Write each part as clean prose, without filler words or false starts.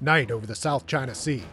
Night over the South China Sea.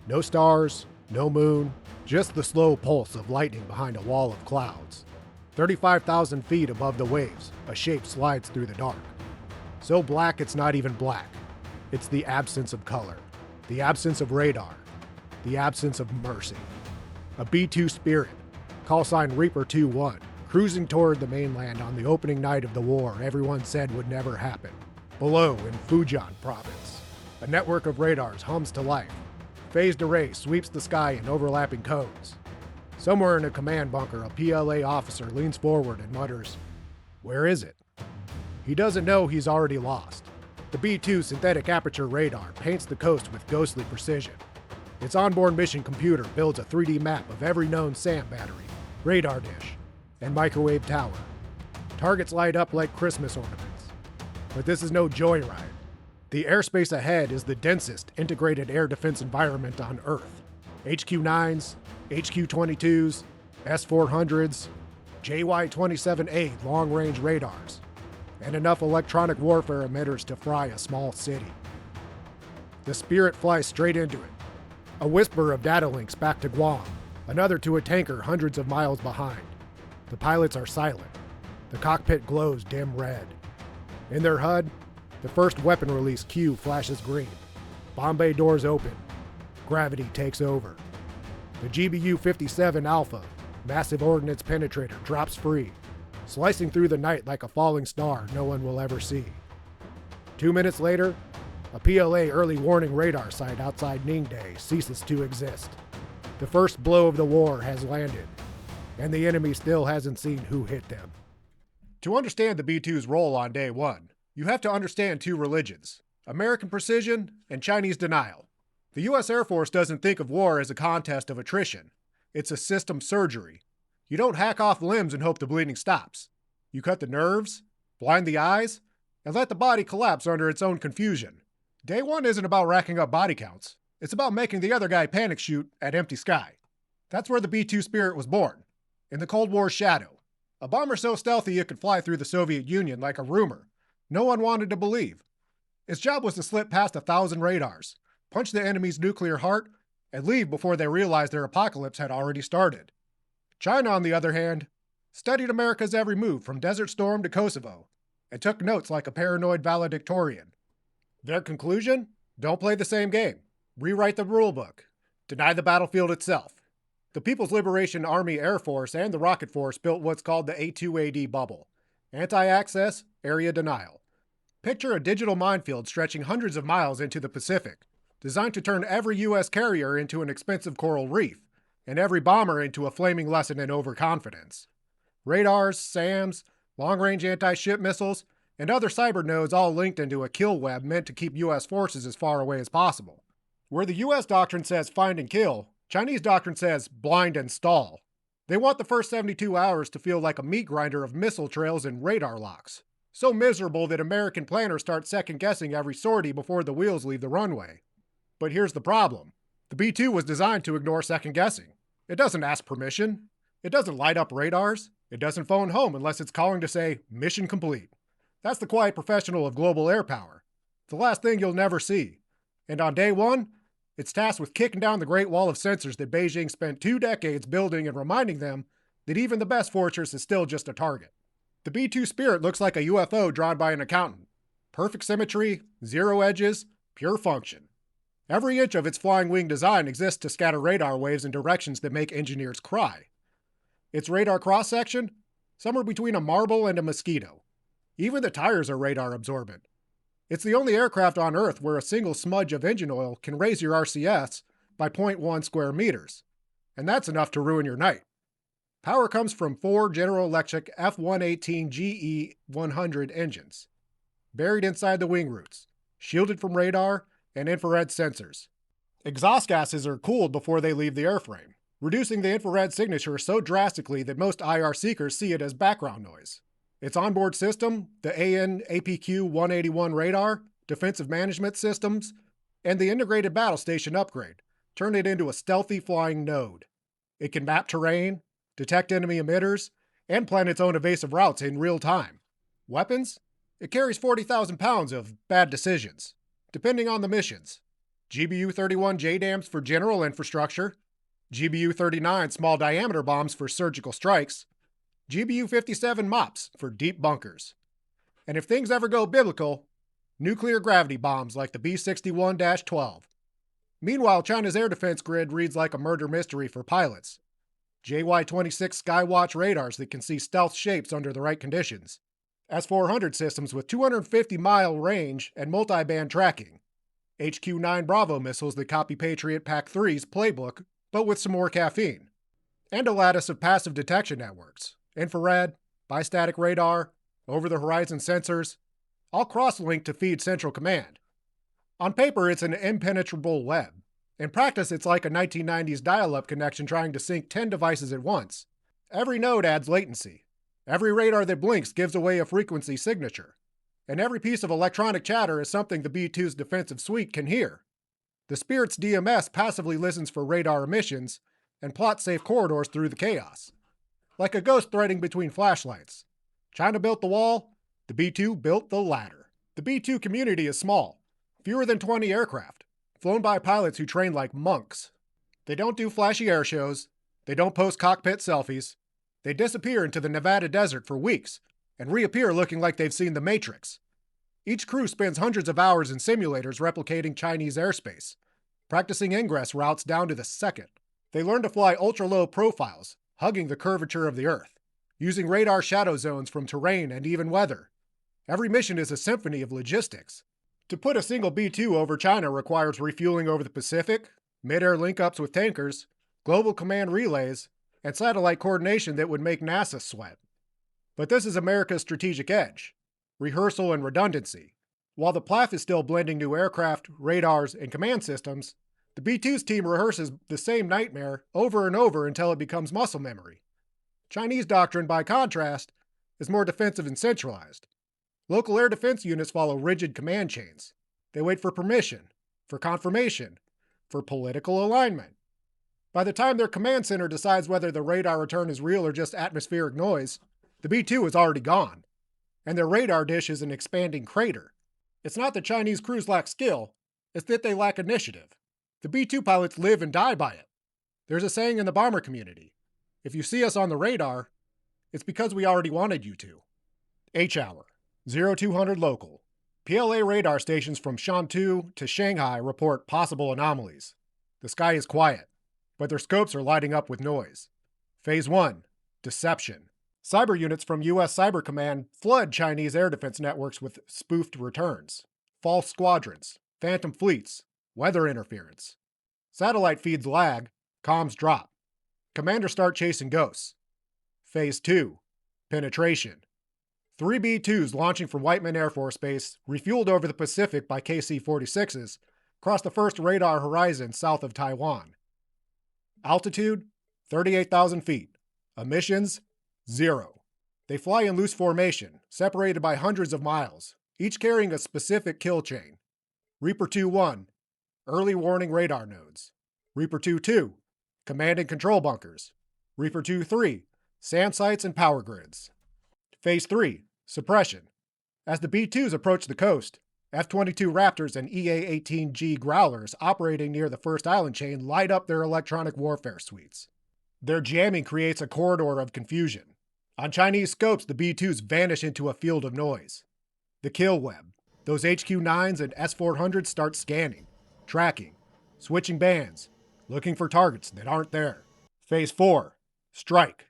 No stars, no moon, just the slow pulse of lightning behind a wall of clouds. 35,000 feet above the waves, a shape slides through the dark. So black it's not even black. It's the absence of color, the absence of radar, the absence of mercy. A B-2 Spirit, call sign Reaper 2-1, cruising toward the mainland on the opening night of the war everyone said would never happen. Below in Fujian province, a network of radars hums to life. Phased array sweeps the sky in overlapping cones. Somewhere in a command bunker, a PLA officer leans forward and mutters, "Where is it?" He doesn't know he's already lost. The B-2 synthetic aperture radar paints the coast with ghostly precision. Its onboard mission computer builds a 3D map of every known SAM battery, radar dish, and microwave tower. Targets light up like Christmas ornaments. But this is no joyride. The airspace ahead is the densest integrated air defense environment on Earth. HQ-9s, HQ-22s, S-400s, JY-27A long-range radars, and enough electronic warfare emitters to fry a small city. The Spirit flies straight into it. A whisper of data links back to Guam, another to a tanker hundreds of miles behind. The pilots are silent. The cockpit glows dim red. In their HUD, the first weapon release cue flashes green. Bomb bay doors open. Gravity takes over. The GBU-57 Alpha, massive ordnance penetrator, drops free, slicing through the night like a falling star no one will ever see. 2 minutes later, a PLA early warning radar site outside Ningde ceases to exist. The first blow of the war has landed, and the enemy still hasn't seen who hit them. To understand the B-2's role on day one, you have to understand two religions, American precision and Chinese denial. The U.S. Air Force doesn't think of war as a contest of attrition. It's a system surgery. You don't hack off limbs and hope the bleeding stops. You cut the nerves, blind the eyes, and let the body collapse under its own confusion. Day one isn't about racking up body counts. It's about making the other guy panic shoot at empty sky. That's where the B-2 Spirit was born, in the Cold War's shadow. A bomber so stealthy it could fly through the Soviet Union like a rumor. No one wanted to believe. Its job was to slip past 1,000 radars, punch the enemy's nuclear heart, and leave before they realized their apocalypse had already started. China, on the other hand, studied America's every move from Desert Storm to Kosovo, and took notes like a paranoid valedictorian. Their conclusion? Don't play the same game. Rewrite the rulebook. Deny the battlefield itself. The People's Liberation Army Air Force and the Rocket Force built what's called the A2AD bubble. Anti-access, area denial. Picture a digital minefield stretching hundreds of miles into the Pacific, designed to turn every U.S. carrier into an expensive coral reef, and every bomber into a flaming lesson in overconfidence. Radars, SAMs, long-range anti-ship missiles, and other cyber nodes all linked into a kill web meant to keep U.S. forces as far away as possible. Where the U.S. doctrine says find and kill, Chinese doctrine says blind and stall. They want the first 72 hours to feel like a meat grinder of missile trails and radar locks. So miserable that American planners start second-guessing every sortie before the wheels leave the runway. But here's the problem. The B-2 was designed to ignore second-guessing. It doesn't ask permission. It doesn't light up radars. It doesn't phone home unless it's calling to say, mission complete. That's the quiet professional of global air power. The last thing you'll never see. And on day one, it's tasked with kicking down the Great Wall of Sensors that Beijing spent 2 decades building and reminding them that even the best fortress is still just a target. The B-2 Spirit looks like a UFO drawn by an accountant. Perfect symmetry, zero edges, pure function. Every inch of its flying wing design exists to scatter radar waves in directions that make engineers cry. Its radar cross-section? Somewhere between a marble and a mosquito. Even the tires are radar absorbent. It's the only aircraft on Earth where a single smudge of engine oil can raise your RCS by 0.1 square meters. And that's enough to ruin your night. Power comes from 4 General Electric F-118 GE-100 engines, buried inside the wing roots, shielded from radar and infrared sensors. Exhaust gases are cooled before they leave the airframe, reducing the infrared signature so drastically that most IR seekers see it as background noise. Its onboard system, the AN/APQ-181 radar, defensive management systems, and the integrated battle station upgrade turn it into a stealthy flying node. It can map terrain, detect enemy emitters, and plan its own evasive routes in real time. Weapons? It carries 40,000 pounds of bad decisions, depending on the missions. GBU-31 JDAMs for general infrastructure, GBU-39 small diameter bombs for surgical strikes, GBU-57 MOPs for deep bunkers. And if things ever go biblical, nuclear gravity bombs like the B-61-12. Meanwhile, China's air defense grid reads like a murder mystery for pilots. JY-26 Skywatch radars that can see stealth shapes under the right conditions. S-400 systems with 250-mile range and multi-band tracking. HQ-9 Bravo missiles that copy Patriot PAC-3's playbook, but with some more caffeine. And a lattice of passive detection networks. Infrared, bistatic radar, over-the-horizon sensors, all cross-linked to feed Central Command. On paper, it's an impenetrable web. In practice, it's like a 1990s dial-up connection trying to sync 10 devices at once. Every node adds latency. Every radar that blinks gives away a frequency signature. And every piece of electronic chatter is something the B-2's defensive suite can hear. The Spirit's DMS passively listens for radar emissions and plots safe corridors through the chaos. Like a ghost threading between flashlights. China built the wall, the B-2 built the ladder. The B-2 community is small, fewer than 20 aircraft, flown by pilots who train like monks. They don't do flashy air shows, they don't post cockpit selfies, they disappear into the Nevada desert for weeks and reappear looking like they've seen the Matrix. Each crew spends hundreds of hours in simulators replicating Chinese airspace, practicing ingress routes down to the second. They learn to fly ultra-low profiles, hugging the curvature of the Earth, using radar shadow zones from terrain and even weather. Every mission is a symphony of logistics. To put a single B-2 over China requires refueling over the Pacific, mid-air link-ups with tankers, global command relays, and satellite coordination that would make NASA sweat. But this is America's strategic edge, rehearsal and redundancy. While the PLAF is still blending new aircraft, radars, and command systems, the B-2's team rehearses the same nightmare over and over until it becomes muscle memory. Chinese doctrine, by contrast, is more defensive and centralized. Local air defense units follow rigid command chains. They wait for permission, for confirmation, for political alignment. By the time their command center decides whether the radar return is real or just atmospheric noise, the B-2 is already gone, and their radar dish is an expanding crater. It's not that Chinese crews lack skill, it's that they lack initiative. The B-2 pilots live and die by it. There's a saying in the bomber community, if you see us on the radar, it's because we already wanted you to. H-hour. 0200 local. PLA radar stations from Shantou to Shanghai report possible anomalies. The sky is quiet, but their scopes are lighting up with noise. Phase 1. Deception. Cyber units from U.S. Cyber Command flood Chinese air defense networks with spoofed returns, false squadrons, phantom fleets, weather interference. Satellite feeds lag, comms drop. Commanders start chasing ghosts. Phase 2. Penetration. 3 B-2s launching from Whiteman Air Force Base, refueled over the Pacific by KC-46s, crossed the first radar horizon south of Taiwan. Altitude, 38,000 feet. Emissions, 0. They fly in loose formation, separated by hundreds of miles, each carrying a specific kill chain. Reaper 2-1, early warning radar nodes. Reaper 2-2, command and control bunkers. Reaper 2-3, sand sites and power grids. Phase 3. Suppression. As the B-2s approach the coast, F-22 Raptors and EA-18G Growlers operating near the first island chain light up their electronic warfare suites. Their jamming creates a corridor of confusion. On Chinese scopes, the B-2s vanish into a field of noise. The kill web. Those HQ-9s and S-400s start scanning, tracking, switching bands, looking for targets that aren't there. Phase 4. Strike.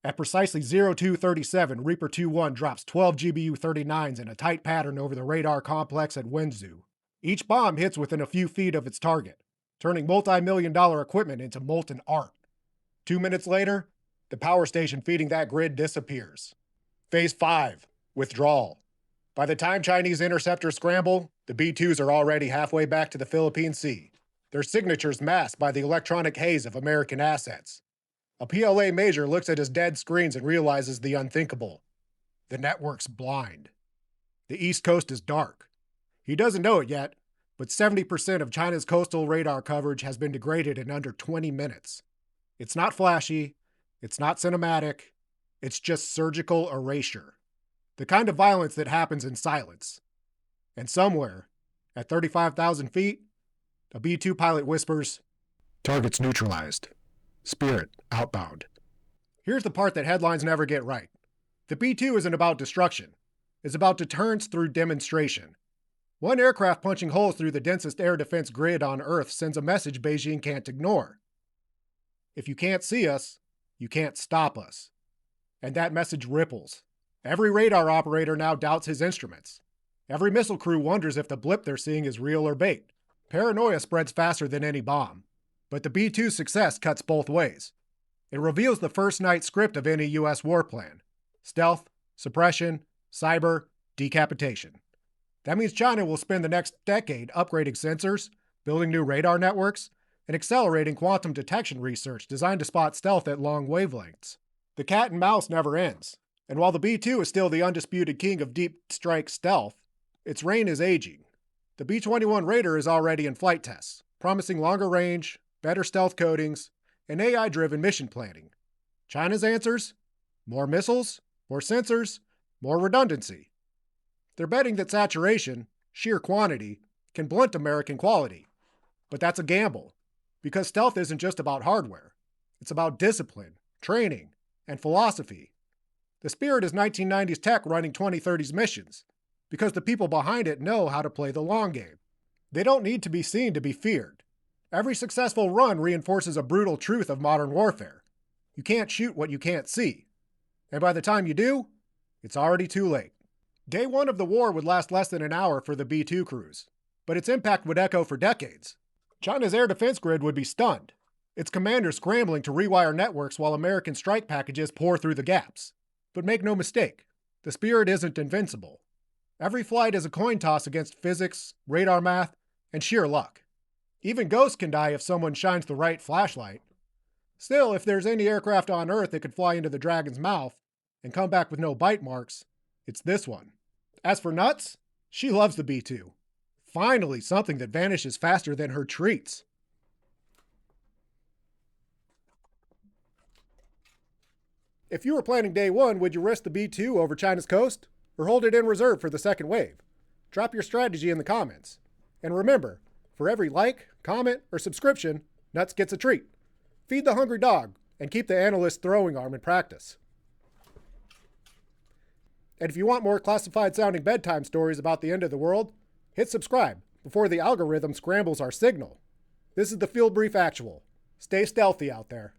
At precisely 0237, Reaper 2-1 drops 12 GBU-39s in a tight pattern over the radar complex at Wenzhou. Each bomb hits within a few feet of its target, turning multi-million-dollar equipment into molten art. 2 minutes later, the power station feeding that grid disappears. Phase 5. Withdrawal. By the time Chinese interceptors scramble, the B-2s are already halfway back to the Philippine Sea, their signatures masked by the electronic haze of American assets. A PLA major looks at his dead screens and realizes the unthinkable. The network's blind. The East Coast is dark. He doesn't know it yet, but 70% of China's coastal radar coverage has been degraded in under 20 minutes. It's not flashy, it's not cinematic, it's just surgical erasure. The kind of violence that happens in silence. And somewhere, at 35,000 feet, A B-2 pilot whispers, "Target's neutralized. Spirit outbound." Here's the part that headlines never get right. The B-2 isn't about destruction. It's about deterrence through demonstration. One aircraft punching holes through the densest air defense grid on Earth sends a message Beijing can't ignore. If you can't see us, you can't stop us. And that message ripples. Every radar operator now doubts his instruments. Every missile crew wonders if the blip they're seeing is real or bait. Paranoia spreads faster than any bomb. But the B-2's success cuts both ways. It reveals the first night script of any U.S. war plan: stealth, suppression, cyber, decapitation. That means China will spend the next decade upgrading sensors, building new radar networks, and accelerating quantum detection research designed to spot stealth at long wavelengths. The cat and mouse never ends, and while the B-2 is still the undisputed king of deep strike stealth, its reign is aging. The B-21 Raider is already in flight tests, promising longer range, better stealth coatings, and AI-driven mission planning. China's answers? More missiles, more sensors, more redundancy. They're betting that saturation, sheer quantity, can blunt American quality. But that's a gamble, because stealth isn't just about hardware. It's about discipline, training, and philosophy. The Spirit is 1990s tech running 2030s missions, because the people behind it know how to play the long game. They don't need to be seen to be feared. Every successful run reinforces a brutal truth of modern warfare. You can't shoot what you can't see. And by the time you do, it's already too late. Day one of the war would last less than an hour for the B-2 crews, but its impact would echo for decades. China's air defense grid would be stunned, its commanders scrambling to rewire networks while American strike packages pour through the gaps. But make no mistake, the Spirit isn't invincible. Every flight is a coin toss against physics, radar math, and sheer luck. Even ghosts can die if someone shines the right flashlight. Still, if there's any aircraft on Earth that could fly into the Dragon's mouth and come back with no bite marks, it's this one. As for nuts, she loves the B-2. Finally, something that vanishes faster than her treats. If you were planning day one, would you risk the B-2 over China's coast, or hold it in reserve for the second wave? Drop your strategy in the comments. And remember, for every like, comment, or subscription, Nuts gets a treat. Feed the hungry dog, and keep the analyst's throwing arm in practice. And if you want more classified-sounding bedtime stories about the end of the world, hit subscribe before the algorithm scrambles our signal. This is the Field Brief Actual. Stay stealthy out there.